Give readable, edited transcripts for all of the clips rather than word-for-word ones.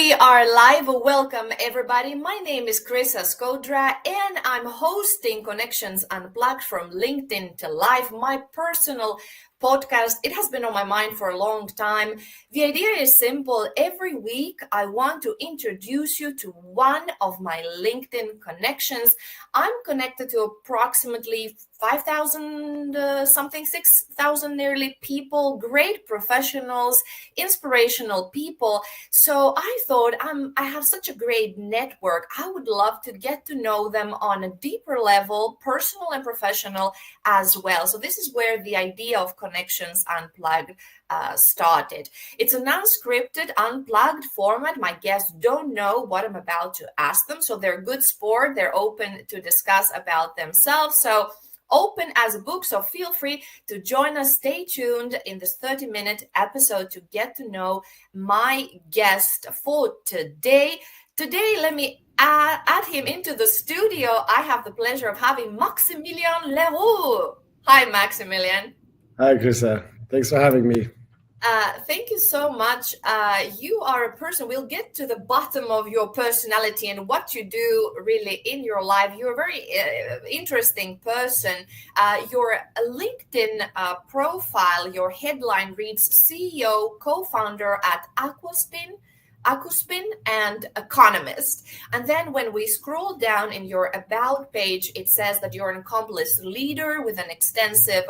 We are live. Welcome, everybody. My name is Krisa Skodra, and I'm hosting Connections Unplugged from LinkedIn to Live, my personal podcast. It has been on my mind for a long time. The idea is simple. Every week, I want to introduce you to one of my LinkedIn connections. I'm connected to approximately 5,000 something, 6,000 nearly people, great professionals, inspirational people. So I thought I have such a great network. I would love to get to know them on a deeper level, personal and professional as well. So this is where the idea of Connections Unplugged started. It's an unscripted, unplugged format. My guests don't know what I'm about to ask them, so they're good sport. They're open to discuss about themselves. So open as a book, so feel free to join us. Stay tuned in this 30-minute episode to get to know my guest for today. Today, let me add him into the studio. I have the pleasure of having Maximilian LeRoux. Hi, Maximilian. Hi, Krisa. Thanks for having me. Thank you so much. You are a person, we'll get to the bottom of your personality and what you do really in your life. You're a very interesting person. Your LinkedIn profile, your headline reads CEO, co-founder at Acouspin and economist. And then when we scroll down in your about page, it says that you're an accomplished leader with an extensive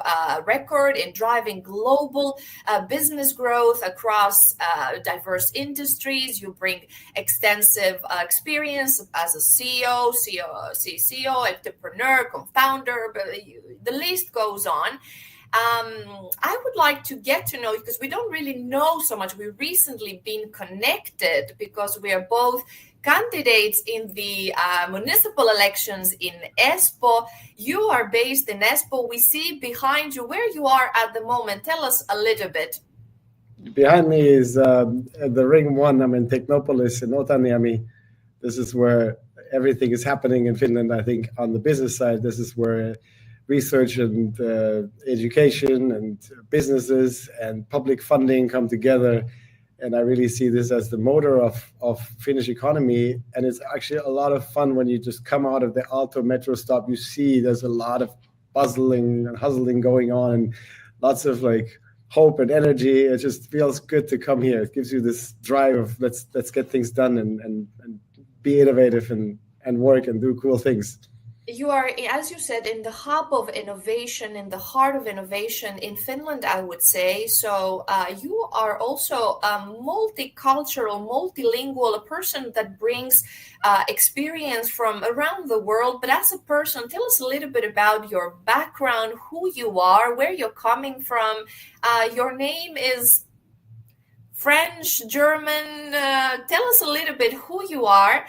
record in driving global business growth across diverse industries. You bring extensive experience as a CEO, CCO, entrepreneur, co-founder, but the list goes on. I would like to get to know you because we don't really know so much. We've recently been connected because we are both candidates in the municipal elections in Espoo. You are based in Espoo. We see behind you where you are at the moment. Tell us a little bit. Behind me is the Ring 1. I'm in Technopolis in Otaniemi. This is where everything is happening in Finland. I think on the business side, this is where research and education and businesses and public funding come together. And I really see this as the motor of Finnish economy. And it's actually a lot of fun when you just come out of the Aalto metro stop. You see there's a lot of bustling and hustling going on and lots of like hope and energy. It just feels good to come here. It gives you this drive of let's get things done and be innovative and work and do cool things. You are, as you said, in the hub of innovation, in the heart of innovation in Finland, I would say. So you are also a multicultural, multilingual, a person that brings experience from around the world. But as a person, tell us a little bit about your background, who you are, where you're coming from. Your name is French, German. Tell us a little bit who you are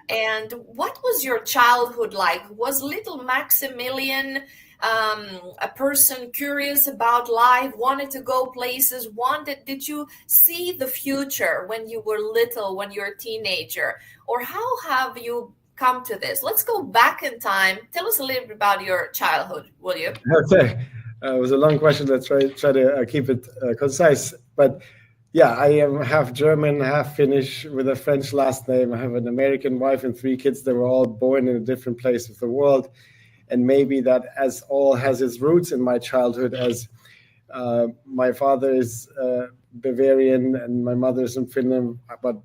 and what was your childhood like? Was little Maximilian a person curious about life, wanted to go places, did you see the future when you were little, when you were a teenager? Or how have you come to this? Let's go back in time. Tell us a little bit about your childhood, will you? Okay. It was a long question. Let's try to keep it concise. But yeah, I am half German, half Finnish with a French last name. I have an American wife and 3 kids that were all born in a different place of the world. And maybe that as all has its roots in my childhood, as my father is Bavarian and my mother is in Finland, but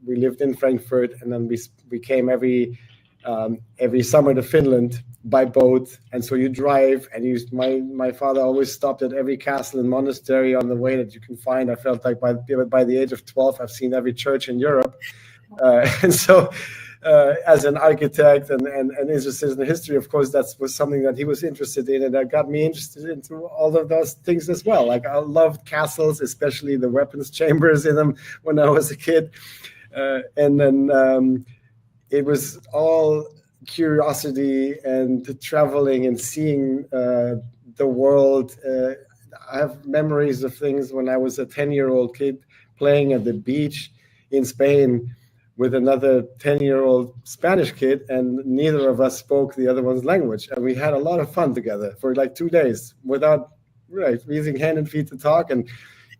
we lived in Frankfurt, and then we came every summer to Finland by boat. And so you drive, and my father always stopped at every castle and monastery on the way that you can find. I felt like by the age of 12, I've seen every church in Europe. And so as an architect and interested in history, of course, that was something that he was interested in, and that got me interested into all of those things as well. Like I loved castles, especially the weapons chambers in them when I was a kid. And then it was all curiosity and traveling and seeing the world. I have memories of things when I was a 10-year-old kid playing at the beach in Spain with another 10-year-old Spanish kid, and neither of us spoke the other one's language. And we had a lot of fun together for like 2 days without using hand and feet to talk. And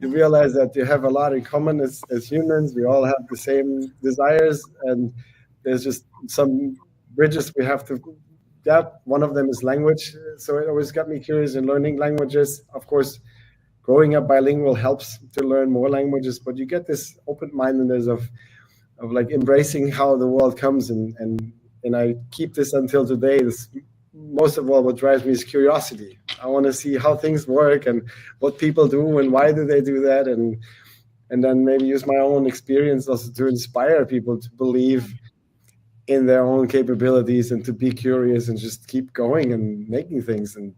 you realize that you have a lot in common as humans. We all have the same desires, and there's just some bridges we have to. Yeah, one of them is language. So it always got me curious in learning languages. Of course, growing up bilingual helps to learn more languages, but you get this open-mindedness of like embracing how the world comes, and I keep this until today. This, most of all, what drives me is curiosity. I want to see how things work and what people do and why do they do that, and then maybe use my own experience also to inspire people to believe in their own capabilities and to be curious and just keep going and making things and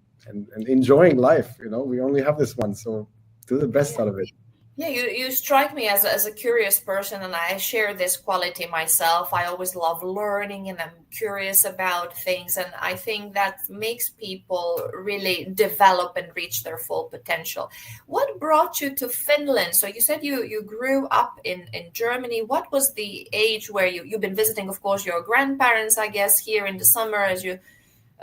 enjoying life. We only have this one, so do the best out of it. Yeah, you strike me as a curious person, and I share this quality myself. I always love learning, and I'm curious about things, and I think that makes people really develop and reach their full potential. What brought you to Finland? So you said you grew up in Germany. What was the age where you've been visiting, of course, your grandparents, I guess, here in the summer, as you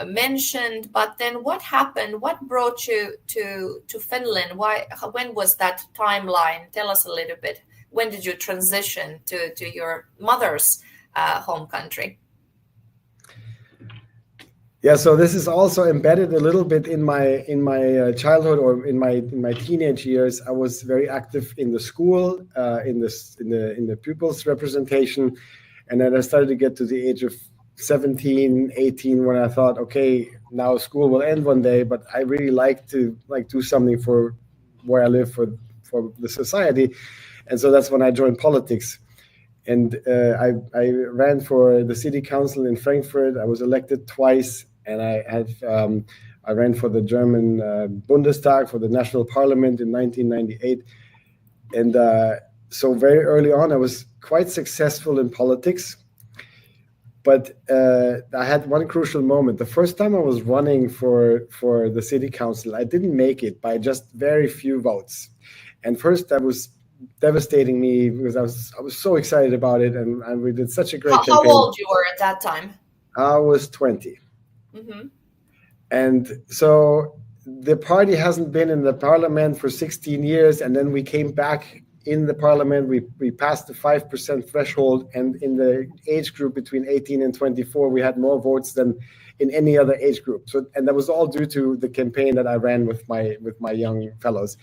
mentioned, but then what happened? What brought you to Finland? When was that timeline? Tell us a little bit. When did you transition to your mother's home country? Yeah, so this is also embedded a little bit in my childhood, or in my teenage years. I was very active in the school, in the pupils representation, and then I started to get to the age of 17, 18, when I thought, okay, now school will end one day, but I really like to do something for where I live, for the society. And so that's when I joined politics. And I ran for the city council in Frankfurt. I was elected twice, and I ran for the German Bundestag, for the national parliament in 1998. And so very early on, I was quite successful in politics. But I had one crucial moment. The first time I was running for the city council, I didn't make it by just very few votes. And first, that was devastating me because I was so excited about it, and we did such a great campaign. How old you were at that time? I was 20. Mm-hmm. And so the party hasn't been in the parliament for 16 years, and then we came back in the parliament. We passed the 5% threshold, and in the age group between 18 and 24, we had more votes than in any other age group. So, and that was all due to the campaign that I ran with my young fellows.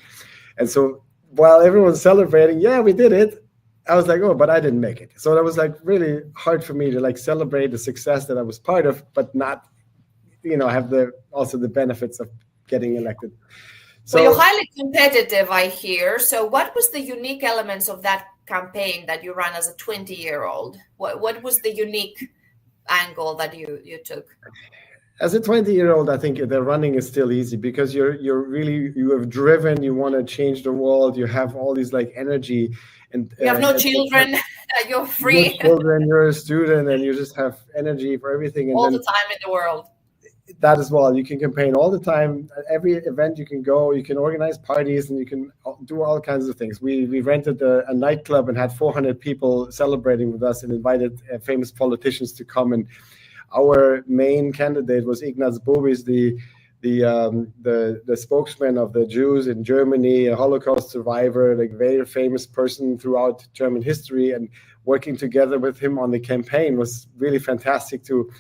And so while everyone's celebrating, yeah, we did it, I was like, oh, but I didn't make it. So that was like really hard for me to celebrate the success that I was part of, but not, have also the benefits of getting elected. So you're highly competitive, I hear. So what was the unique elements of that campaign that you ran as a 20-year-old? What was the unique angle that you took? As a 20-year-old, I think the running is still easy because you have driven, you want to change the world, you have all these energy, and you have no children, you're free. No children, you're a student, and you just have energy for everything. And all the time in the world. That as well. You can campaign all the time. At every event you can go, you can organize parties, and you can do all kinds of things. We rented a nightclub and had 400 people celebrating with us and invited famous politicians to come. And our main candidate was Ignaz Bobis, the spokesman of the Jews in Germany, a Holocaust survivor, very famous person throughout German history. And working together with him on the campaign was really fantastic to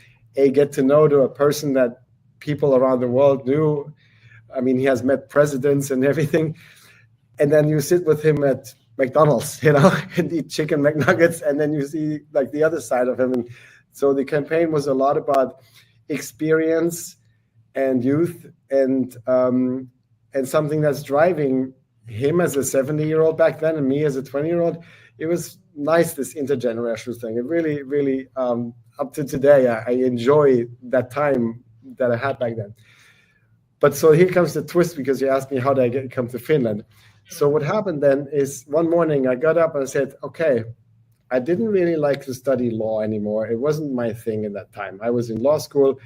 get to know a person that people around the world knew. I mean, he has met presidents and everything. And then you sit with him at McDonald's, and eat chicken McNuggets, and then you see the other side of him. And so the campaign was a lot about experience and youth, and something that's driving him as a 70-year-old back then and me as a 20-year-old. It was nice, this intergenerational thing. It really, really, up to today, I enjoy that time that I had back then. But so here comes the twist, because you asked me how did I come to Finland. So what happened then is one morning I got up and I said, okay, I didn't really like to study law anymore. It wasn't my thing in that time. I was in law school,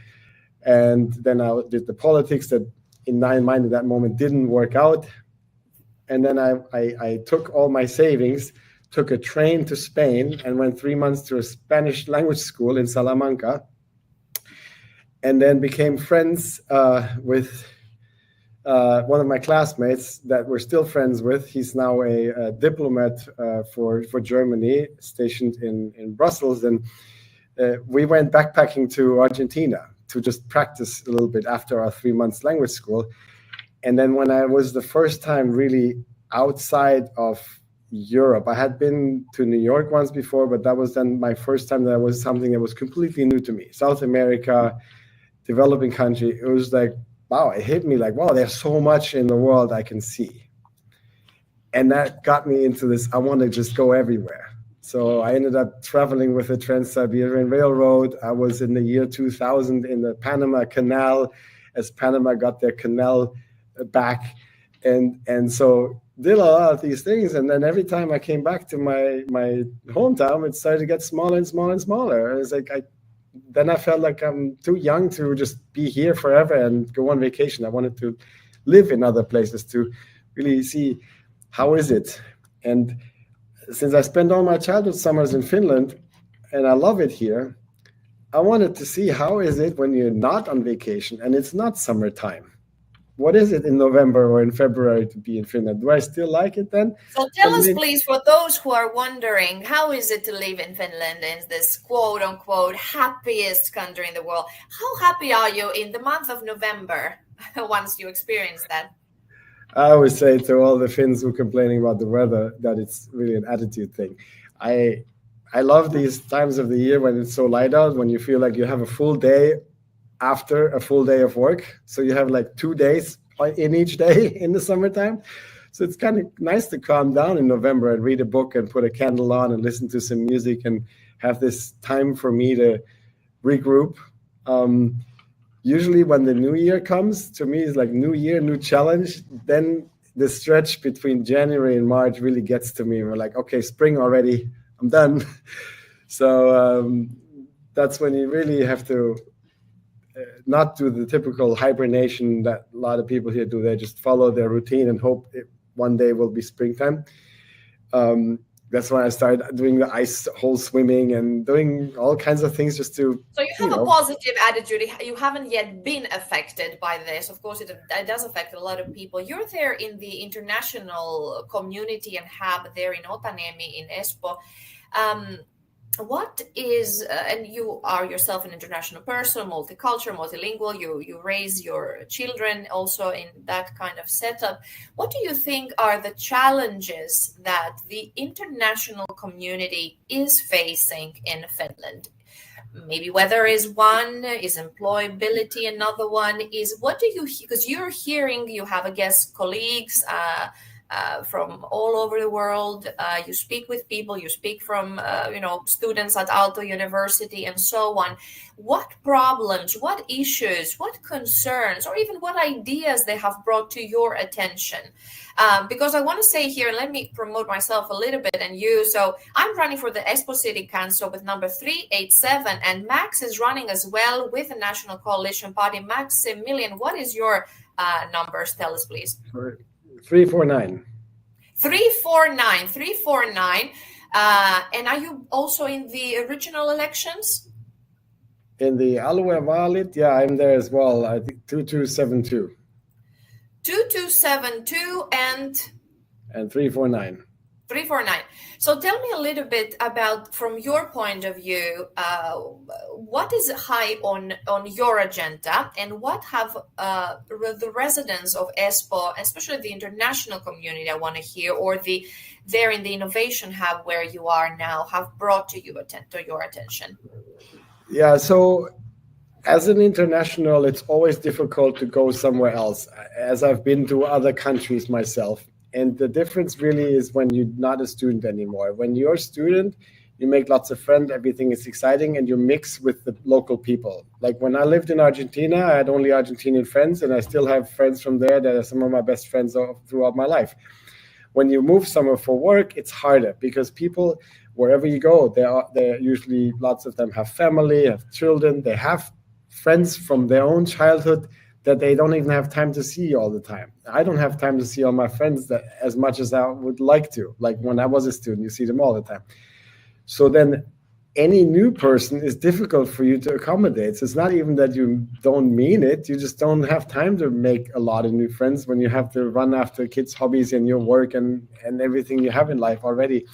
and then I did the politics that in my mind at that moment didn't work out. And then I took all my savings, took a train to Spain, and went 3 months to a Spanish language school in Salamanca, and then became friends with one of my classmates that we're still friends with. He's now a diplomat for Germany, stationed in Brussels, and we went backpacking to Argentina to just practice a little bit after our 3 months language school. And then when I was the first time really outside of Europe, I had been to New York once before, but that was then my first time that was something that was completely new to me. South America, developing country, it was like, wow, it hit me like, wow, there's so much in the world I can see. And that got me into this, I want to just go everywhere. So I ended up traveling with the Trans-Siberian Railroad. I was in the year 2000 in the Panama Canal as Panama got their canal back. And so did a lot of these things. And then every time I came back to my hometown, it started to get smaller and smaller and smaller. And it's like, then I felt like I'm too young to just be here forever and go on vacation. I wanted to live in other places to really see how is it. And since I spent all my childhood summers in Finland and I love it here, I wanted to see how is it when you're not on vacation and it's not summertime. What is it in November or in February to be in Finland? Do I still like it then? So tell us, please, for those who are wondering, how is it to live in Finland, in this quote-unquote happiest country in the world? How happy are you in the month of November once you experience that? I always say to all the Finns who are complaining about the weather that it's really an attitude thing. I love these times of the year when it's so light out, when you feel like you have a full day after a full day of work. So you have like 2 days in each day in the summertime. So it's kind of nice to calm down in November and read a book and put a candle on and listen to some music and have this time for me to regroup. Usually when the new year comes, to me, it's like new year, new challenge. Then the stretch between January and March really gets to me. We're like, okay, spring already, I'm done. So that's when you really have to not do the typical hibernation that a lot of people here do. They just follow their routine and hope one day will be springtime. That's when I started doing the ice hole swimming and doing all kinds of things just to. So you have a positive attitude. You haven't yet been affected by this. Of course, it does affect a lot of people. You're there in the international community and hub there in Otaniemi in Espoo. What is, and you are yourself an international person, multicultural, multilingual, you raise your children also in that kind of setup. What do you think are the challenges that the international community is facing in Finland? Maybe weather is one, is employability another one, is what do you, because you're hearing, you have, I guess, colleagues, from all over the world. You speak with people, you speak from, students at Aalto University and so on. What problems, what issues, what concerns, or even what ideas they have brought to your attention? Because I want to say here, let me promote myself a little bit and you. So I'm running for the Espoo City Council with number 387, and Max is running as well with the National Coalition Party. Maximilian, what is your numbers? Tell us, please. 349. 349. And are you also in the original elections? In the aluevaalit, yeah, I'm there as well. I think 2272. 2272 and 349. 349. So tell me a little bit about, from your point of view, what is high on your agenda, and what have the residents of Espoo, especially the international community, I want to hear, or there in the innovation hub where you are now, have brought to your attention? Yeah, so as an international, it's always difficult to go somewhere else, as I've been to other countries myself. And the difference really is when you're not a student anymore. When you're a student, you make lots of friends, everything is exciting, and you mix with the local people. Like when I lived in Argentina, I had only Argentinian friends, and I still have friends from there that are some of my best friends throughout my life. When you move somewhere for work, it's harder because people, wherever you go, they're usually, lots of them have family, have children, they have friends from their own childhood that they don't even have time to see all the time. I don't have time to see all my friends as much as I would like to. Like when I was a student, you see them all the time. So then any new person is difficult for you to accommodate. So it's not even that you don't mean it. You just don't have time to make a lot of new friends when you have to run after kids' hobbies and your work and everything you have in life already.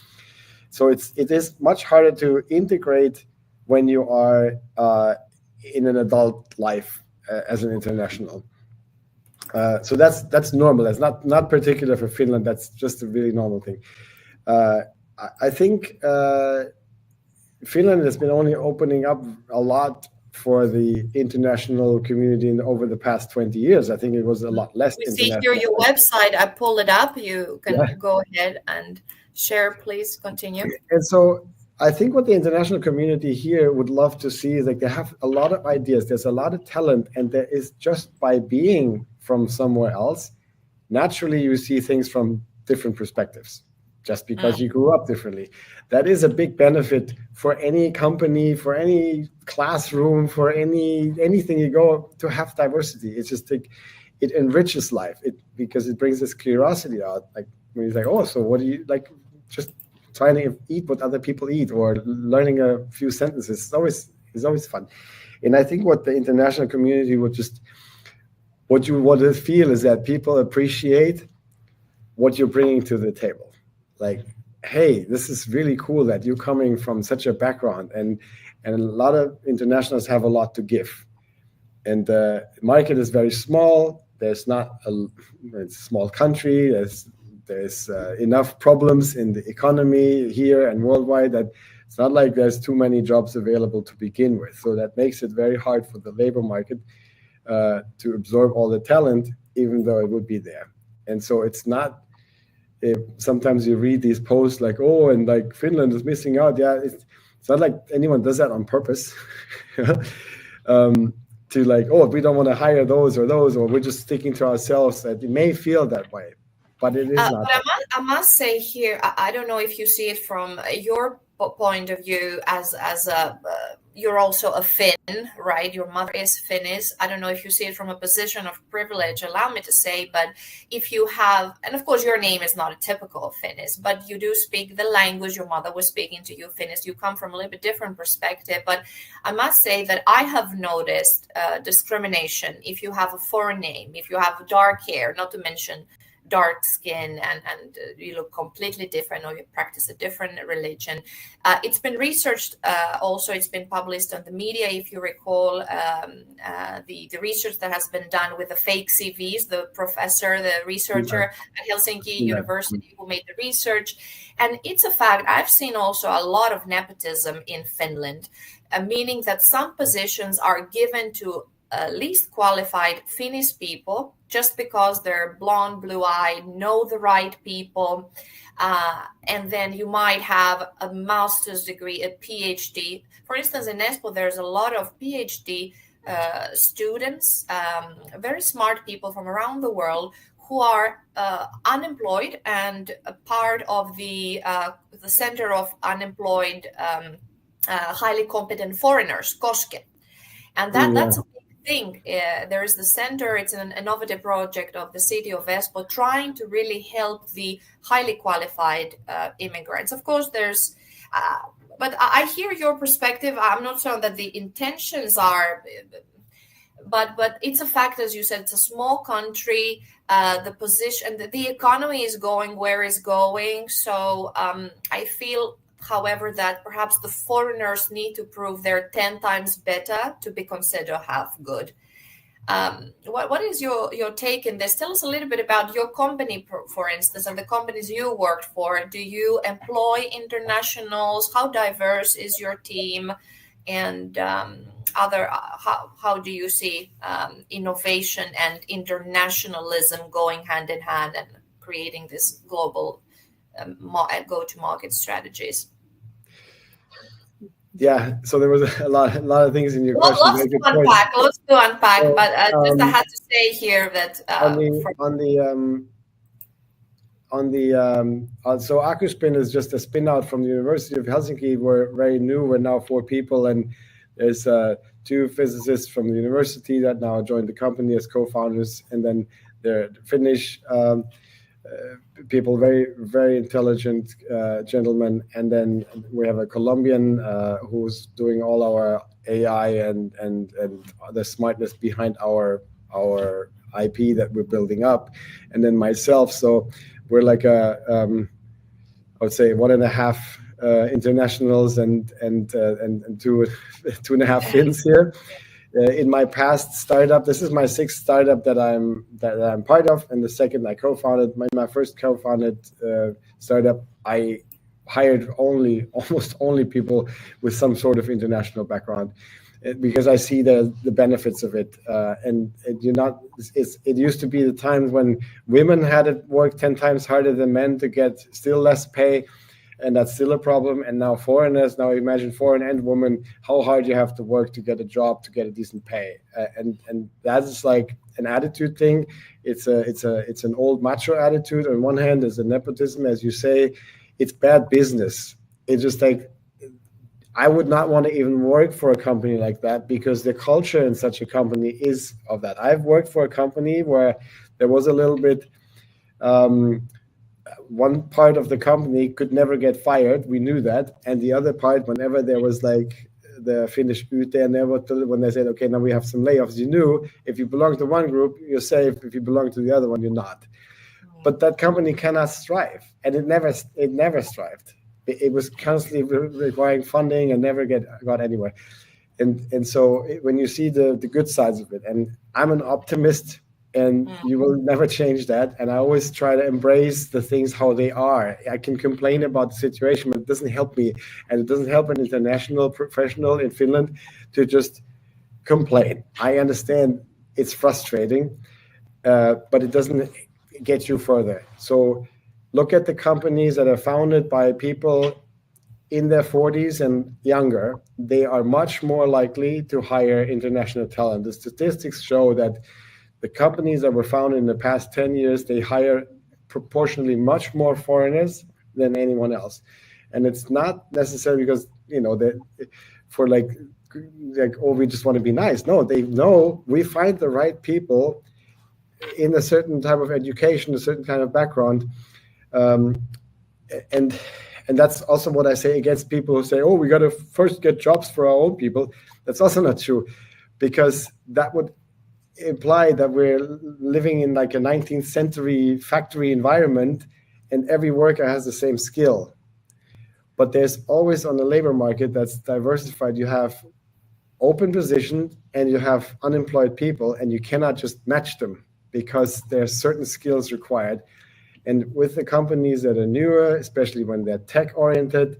So it is much harder to integrate when you are in an adult life as an international. So that's normal. That's not particular for Finland. That's just a really normal thing. I think Finland has been only opening up a lot for the international community over the past 20 years. I think it was a lot less. We see here your website. I pulled it up. You can go ahead and share, please continue. And so I think what the international community here would love to see is like they have a lot of ideas. There's a lot of talent, and there is just by being from somewhere else, naturally you see things from different perspectives. Just because you grew up differently. That is a big benefit for any company, for any classroom, for anything you go to have diversity. It's just like, it enriches life because it brings this curiosity out. Like when you're like, oh, so what do you like? Just trying to eat what other people eat or learning a few sentences. It's always fun. And I think what the international community what you want to feel is that people appreciate what you're bringing to the table. Like, hey, this is really cool that you're coming from such a background, and a lot of internationals have a lot to give. And the market is very small. There's not it's a small country. There's enough problems in the economy here and worldwide that it's not like there's too many jobs available to begin with. So that makes it very hard for the labor market to absorb all the talent, even though it would be there. And so it's not. Sometimes you read these posts like, oh, and like Finland is missing out. Yeah, it's not like anyone does that on purpose. To like, oh, we don't want to hire those, or we're just sticking to ourselves. That it may feel that way, but it is not. But I must say here, I don't know if you see it from your point of view as a you're also a Finn, right? Your mother is Finnish. I don't know if you see it from a position of privilege, allow me to say, but if you have, and of course your name is not a typical Finnish, but you do speak the language your mother was speaking to you, Finnish. You come from a little bit different perspective, but I must say that I have noticed discrimination if you have a foreign name, if you have dark hair, not to mention dark skin, and you look completely different, or you practice a different religion. It's been researched also, it's been published on the media, if you recall, the research that has been done with the fake CVs, the professor, the researcher at Helsinki University who made the research. And it's a fact, I've seen also a lot of nepotism in Finland, meaning that some positions are given to least qualified Finnish people just because they're blonde, blue-eyed, know the right people. And then you might have a master's degree, a PhD. For instance, in Espoo, there's a lot of PhD students, very smart people from around the world who are unemployed and a part of the Center of Unemployed Highly Competent Foreigners, Koske. And that's a thing. There is the center, it's an innovative project of the city of Espoo trying to really help the highly qualified immigrants. Of course, there's, but I hear your perspective. I'm not sure that the intentions are, but it's a fact, as you said, it's a small country, the position, the economy is going where it's going. So I feel, however, that perhaps the foreigners need to prove they're 10 times better to be considered half good. What is your take in this? Tell us a little bit about your company, for instance, and the companies you worked for. Do you employ internationals? How diverse is your team? And how do you see innovation and internationalism going hand in hand and creating this global go-to-market strategies? Yeah, so there was a lot of things in your question. Lots to unpack, so, but just I had to say here that so Acouspin is just a spin-out from the University of Helsinki. We're very new. We're now 4 people, and there's 2 physicists from the university that now joined the company as co-founders, and then the Finnish people, very, very intelligent gentlemen. And then we have a Colombian who's doing all our AI and the smartness behind our IP that we're building up. And then myself. So we're like I would say 1.5 internationals and 2.5 Finns here. In my past startup, this is my 6th startup that I'm part of, and the second I co-founded. My first co-founded startup, I hired almost only people with some sort of international background, because I see the benefits of it. And it used to be the times when women had to work 10 times harder than men to get still less pay. And that's still a problem. And now foreigners, now imagine foreign and women, how hard you have to work to get a job, to get a decent pay. And that is like an attitude thing. It's an old macho attitude. On one hand, there's a nepotism, as you say. It's bad business. It's just like, I would not want to even work for a company like that, because the culture in such a company is of that. I've worked for a company where there was a little bit, one part of the company could never get fired. We knew that. And the other part, whenever there was like the Finnish ute, and when they said, okay, now we have some layoffs, you knew if you belong to one group, you're safe. If you belong to the other one, you're not. But that company cannot strive. And it never strived. It was constantly requiring funding and never got anywhere. And so when you see the good sides of it, and I'm an optimist, and you will never change that. And I always try to embrace the things how they are. I can complain about the situation, but it doesn't help me. And it doesn't help an international professional in Finland to just complain. I understand it's frustrating, but it doesn't get you further. So look at the companies that are founded by people in their 40s and younger. They are much more likely to hire international talent. The statistics show that the companies that were founded in the past 10 years, they hire proportionally much more foreigners than anyone else. And it's not necessarily because, for like, oh, we just want to be nice. No, they know we find the right people in a certain type of education, a certain kind of background. And that's also what I say against people who say, oh, we got to first get jobs for our own people. That's also not true, because that would imply that we're living in like a 19th century factory environment and every worker has the same skill. But there's always, on the labor market that's diversified, you have open positions and you have unemployed people, and you cannot just match them because there's certain skills required. And with the companies that are newer, especially when they're tech oriented,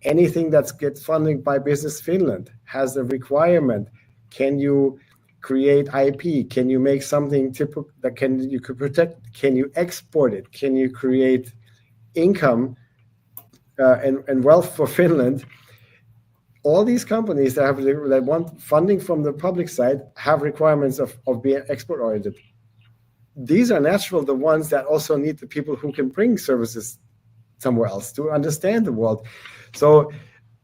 anything that gets funded by Business Finland has a requirement. Can you create IP? Can you make something typical that you could protect? Can you export it? Can you create income and wealth for Finland? All these companies that want funding from the public side have requirements of being export oriented. These are natural, the ones that also need the people who can bring services somewhere else to understand the world. So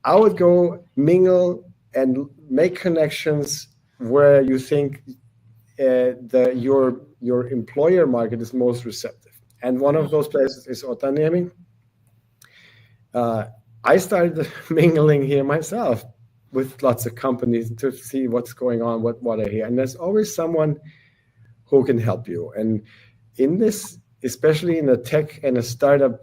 I would go mingle and make connections where you think your employer market is most receptive. And one of those places is Otaniemi. I started mingling here myself with lots of companies to see what's going on, what are here. And there's always someone who can help you. And in this, especially in a tech and a startup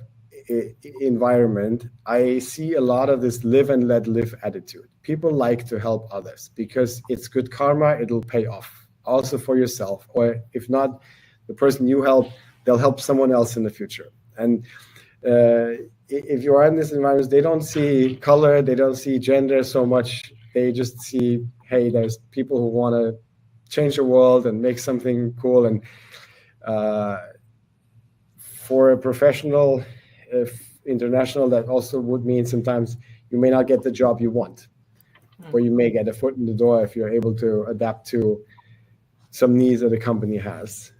environment, I see a lot of this live and let live attitude. People like to help others because it's good karma, it'll pay off. Also for yourself, or if not, the person you help, they'll help someone else in the future. And if you are in this environment, they don't see color, they don't see gender so much. They just see, hey, there's people who want to change the world and make something cool. And for a professional, international, that also would mean sometimes you may not get the job you want, or you may get a foot in the door if you're able to adapt to some needs that a company has.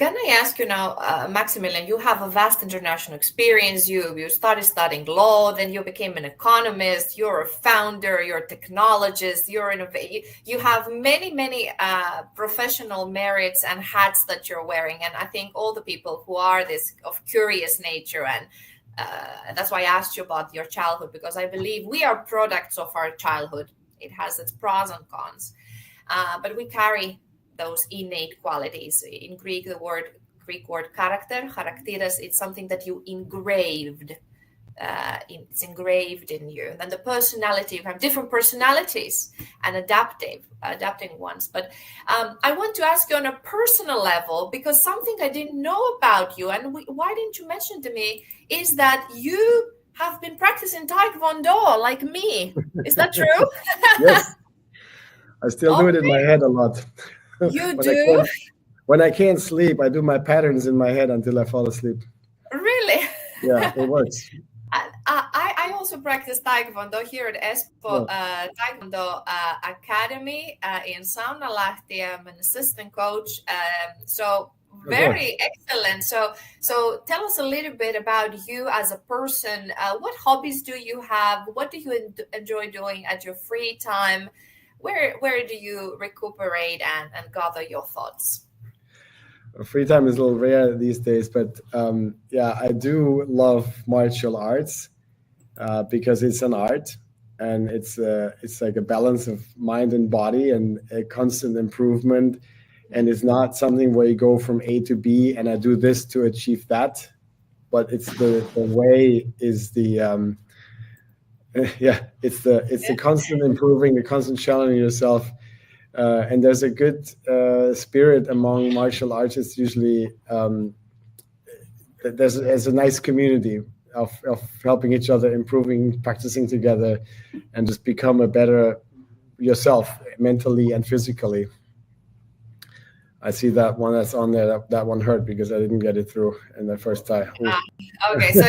Can I ask you now, Maximilian, you have a vast international experience. You started studying law, then you became an economist, you're a founder, you're a technologist, you have many professional merits and hats that you're wearing. And I think all the people who are this of curious nature, and that's why I asked you about your childhood, because I believe we are products of our childhood. It has its pros and cons, but we carry those innate qualities. In Greek, the Greek word charakteres, it's something that you engraved. It's engraved in you. And then the personality, you have different personalities and adapting ones. But I want to ask you on a personal level, because something I didn't know about you, and why didn't you mention to me, is that you have been practicing Taekwondo like me. Is that true? Yes, I still do it in my head a lot. You do? When I can't sleep, I do my patterns in my head until I fall asleep. Really? Yeah, it works. I also practice Taekwondo here at Espoo Taekwondo Academy in Saunalahti. I'm an assistant coach. So very excellent. So tell us a little bit about you as a person. What hobbies do you have? What do you enjoy doing at your free time? Where do you recuperate and gather your thoughts? Free time is a little rare these days, but I do love martial arts because it's an art, and it's like a balance of mind and body and a constant improvement. And it's not something where you go from A to B and I do this to achieve that, but it's the way is the it's the constant improving, the constant challenging yourself. And there's a good spirit among martial artists usually. There's a nice community of helping each other, improving, practicing together, and just become a better yourself mentally and physically. I see that one that's on there. That one hurt because I didn't get it through in the first time. Okay, so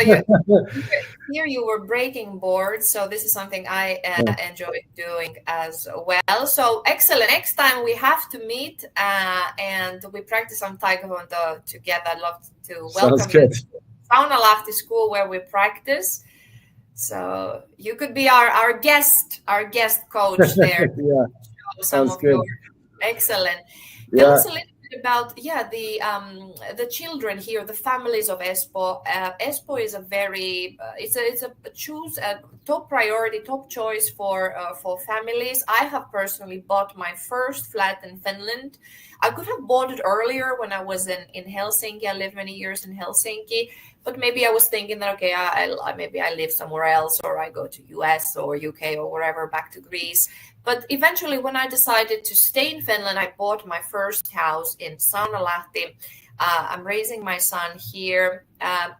here you were breaking boards. So this is something I enjoy doing as well. So excellent. Next time we have to meet and we practice some Taekwondo together. I'd love to welcome you to Saunalahti school where we practice. So you could be our guest coach there. Yeah, sounds good. Excellent. Tell us a little bit about the children here, the families of Espoo. Espoo is a very it's a top priority, top choice for families. I have personally bought my first flat in Finland. I could have bought it earlier when I was in Helsinki. I lived many years in Helsinki, but maybe I was thinking that maybe I live somewhere else, or I go to US or UK or wherever, back to Greece. But eventually, when I decided to stay in Finland, I bought my first house in Saunalahti. I'm raising my son here.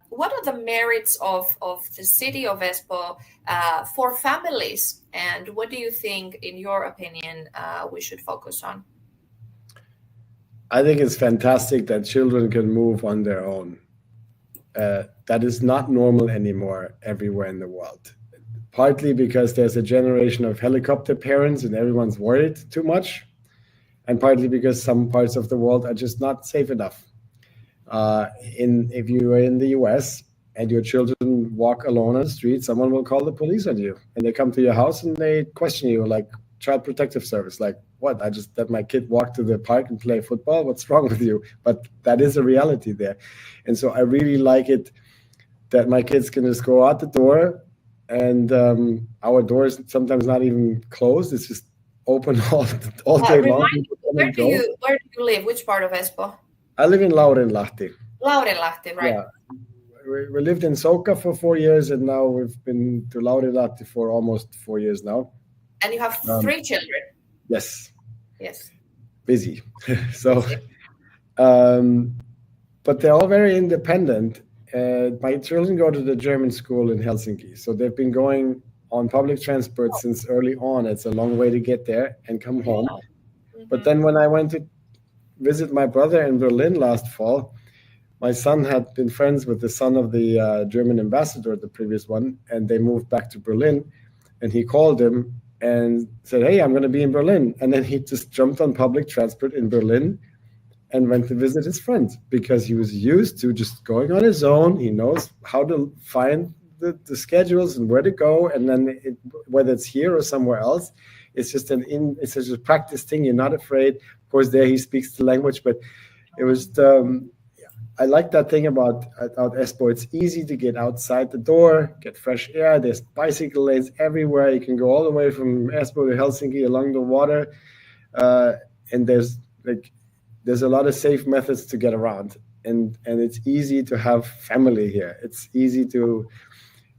What are the merits of the city of Espoo for families? And what do you think, in your opinion, we should focus on? I think it's fantastic that children can move on their own. That is not normal anymore everywhere in the world. Partly because there's a generation of helicopter parents and everyone's worried too much, and partly because some parts of the world are just not safe enough. If you are in the US and your children walk alone on the street, someone will call the police on you, and they come to your house and they question you, like Child Protective Service, like, what? I just let my kid walk to the park and play football. What's wrong with you? But that is a reality there. And so I really like it that my kids can just go out the door, and our doors sometimes not even closed. It's just open all day long. Where do you live? Which part of Espoo? I live in Laurinlahti. Laurinlahti, right? Yeah. We lived in Soka for 4 years, and now we've been to Laurinlahti for almost 4 years now. And you have 3 children? Yes. Yes. Busy. So, but they're all very independent. My children go to the German school in Helsinki, so they've been going on public transport since early on. It's a long way to get there and come home. Mm-hmm. But then when I went to visit my brother in Berlin last fall, my son had been friends with the son of the German ambassador, the previous one, and they moved back to Berlin. And he called him and said, "Hey, I'm going to be in Berlin." And then he just jumped on public transport in Berlin and went to visit his friend because he was used to just going on his own. He knows how to find the schedules and where to go, and then whether it's here or somewhere else, it's just it's just a practice thing. You're not afraid. Of course, there he speaks the language, but it was I like that thing about Espoo. It's easy to get outside the door, get fresh air. There's bicycle lanes everywhere. You can go all the way from Espoo to Helsinki along the water, and there's a lot of safe methods to get around, and it's easy to have family here. It's easy to,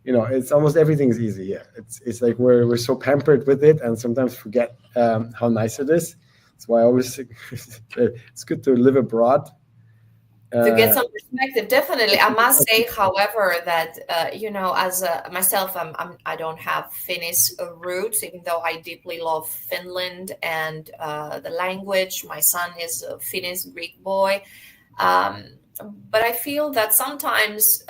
it's almost everything's easy here. It's like we're so pampered with it, and sometimes forget how nice it is. That's why I always think it's good to live abroad. To get some perspective, definitely. I must say, however, that as myself, I don't have Finnish roots, even though I deeply love Finland and the language. My son is a Finnish Greek boy, but I feel that sometimes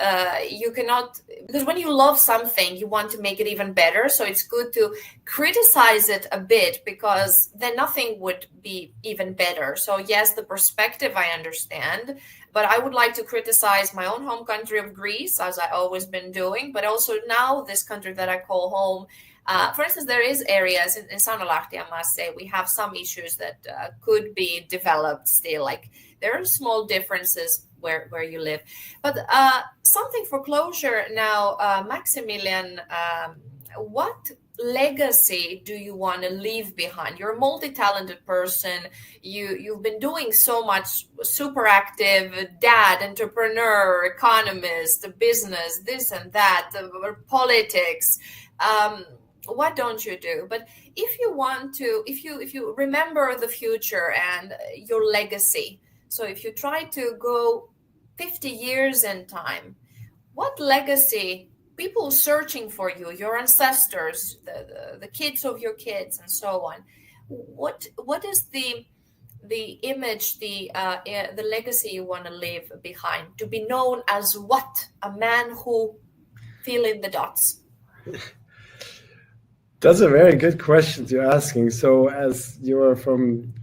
you cannot, because when you love something, you want to make it even better. So it's good to criticize it a bit, because then nothing would be even better. So yes, the perspective I understand, but I would like to criticize my own home country of Greece, as I always been doing, but also now this country that I call home. For instance, there is areas in Sanolahti, I must say, we have some issues that could be developed still. Like there are small differences where you live. But something for closure now, Maximilian, what legacy do you want to leave behind? You're a multi-talented person. You've been doing so much, super active, dad, entrepreneur, economist, business, this and that, politics. What don't you do? But if you want to, if you remember the future and your legacy, so if you try to go 50 years in time, what legacy, people searching for you, your ancestors, the kids of your kids, and so on, what is the image, the legacy you want to leave behind? To be known as what? A man who fill in the dots. That's a very good question you're asking. So, as you're from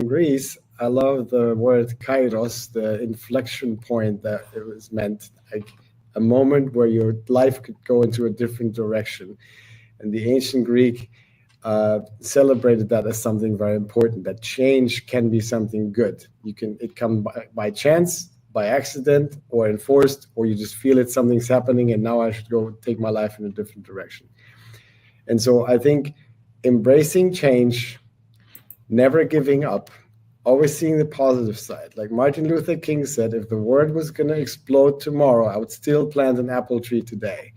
Greece, I love the word kairos, the inflection point that it was meant, like a moment where your life could go into a different direction. And the ancient Greek celebrated that as something very important, that change can be something good. It come by chance, by accident, or enforced, or you just feel it, something's happening, and now I should go take my life in a different direction. And so I think embracing change, never giving up, always seeing the positive side. Like Martin Luther King said, if the world was going to explode tomorrow, I would still plant an apple tree today.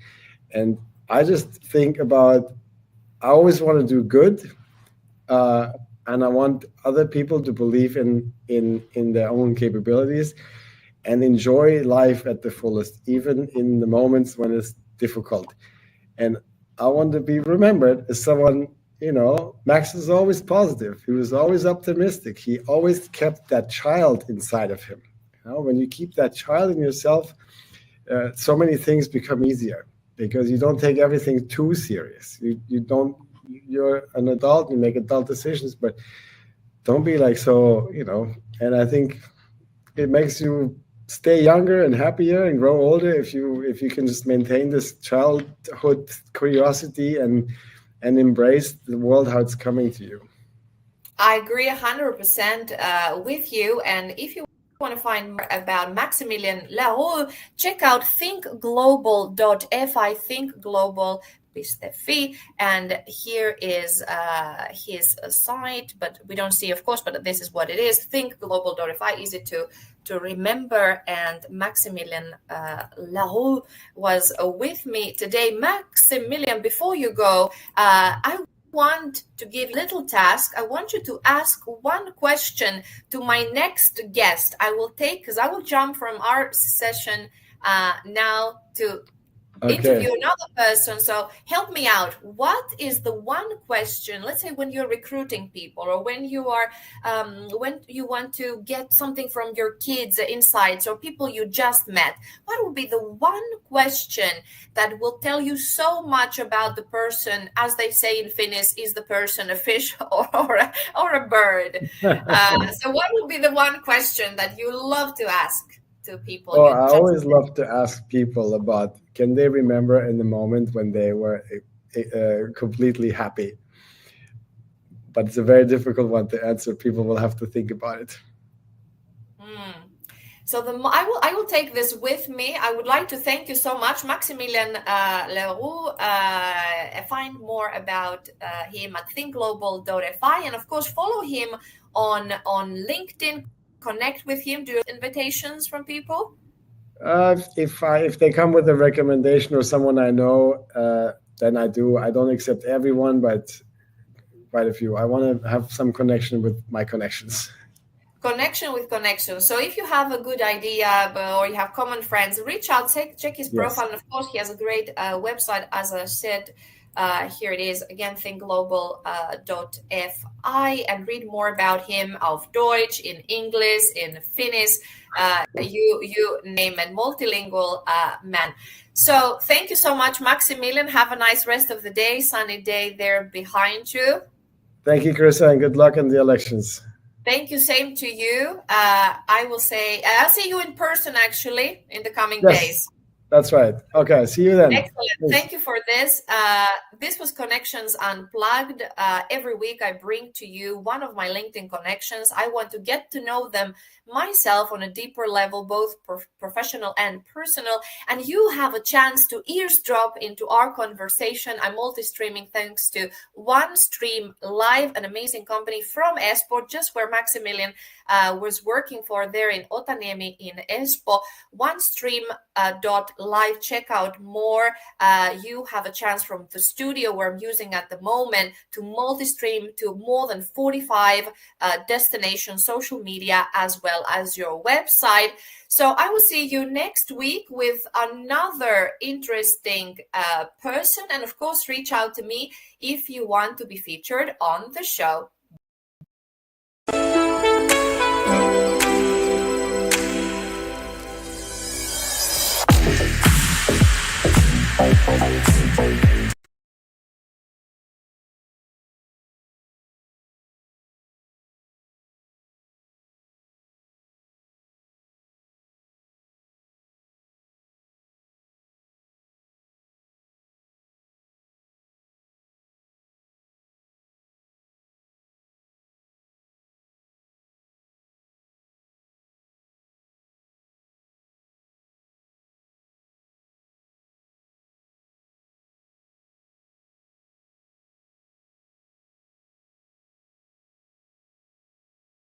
And I just think about, I always want to do good. And I want other people to believe in their own capabilities and enjoy life at the fullest, even in the moments when it's difficult. And I want to be remembered as someone, Max is always positive. He was always optimistic. He always kept that child inside of him. When you keep that child in yourself, so many things become easier because you don't take everything too serious. You're an adult, you make adult decisions, but don't be like so, and I think it makes you stay younger and happier and grow older if you can just maintain this childhood curiosity and embrace the world how it's coming to you. I agree 100% with you. And if you want to find more about Maximilian LeRoux, check out thinkglobal.fi, thinkglobal.fi, and here is his site, but we don't see, of course, but this is what it is, thinkglobal.fi, easy to remember. And Maximilian LeRoux was with me today. Maximilian, before you go, I want to give a little task. I want you to ask one question to my next guest. I will jump from our session now to interview another person. So help me out. What is the one question, let's say when you're recruiting people, or when you are when you want to get something from your kids, insights, or people you just met, what would be the one question that will tell you so much about the person? As they say in Finnish, is the person a fish or a bird? So what would be the one question that you love to ask to people? Oh, I always love to ask people about, can they remember in the moment when they were completely happy? But it's a very difficult one to answer. People will have to think about it. So I will take this with me. I would like to thank you so much, Maximilian LeRoux. Find more about him at thinkglobal.fi, and of course follow him on LinkedIn. Connect with him. Do you have invitations from people? If they come with a recommendation or someone I know, then I do. I don't accept everyone, but quite a few. I want to have some connection with my connections. Connection with connection. So if you have a good idea or you have common friends, reach out, check his profile. And of course, he has a great website, as I said. Here it is again, thinkglobal.fi, and read more about him auf Deutsch, in English, in Finnish, you name it, multilingual man. So thank you so much, Maximilian. Have a nice rest of the day, sunny day there behind you. Thank you, Carissa, and good luck in the elections. Thank you. Same to you. I will say, I'll see you in person actually in the coming days. That's right. Okay, see you then. Excellent. Thanks. Thank you for this. This was Connections Unplugged. Every week I bring to you one of my LinkedIn connections. I want to get to know them myself on a deeper level, both professional and personal. And you have a chance to eavesdrop into our conversation. I'm multi-streaming thanks to OneStream Live, an amazing company from Espoo, just where Maximilian was working for there in Otaniemi in Espoo. OneStream.live. Check out more. You have a chance from the studio where I'm using at the moment to multi-stream to more than 45 destinations, social media, as well as your website. So I will see you next week with another interesting person. And of course, reach out to me if you want to be featured on the show. Thank you.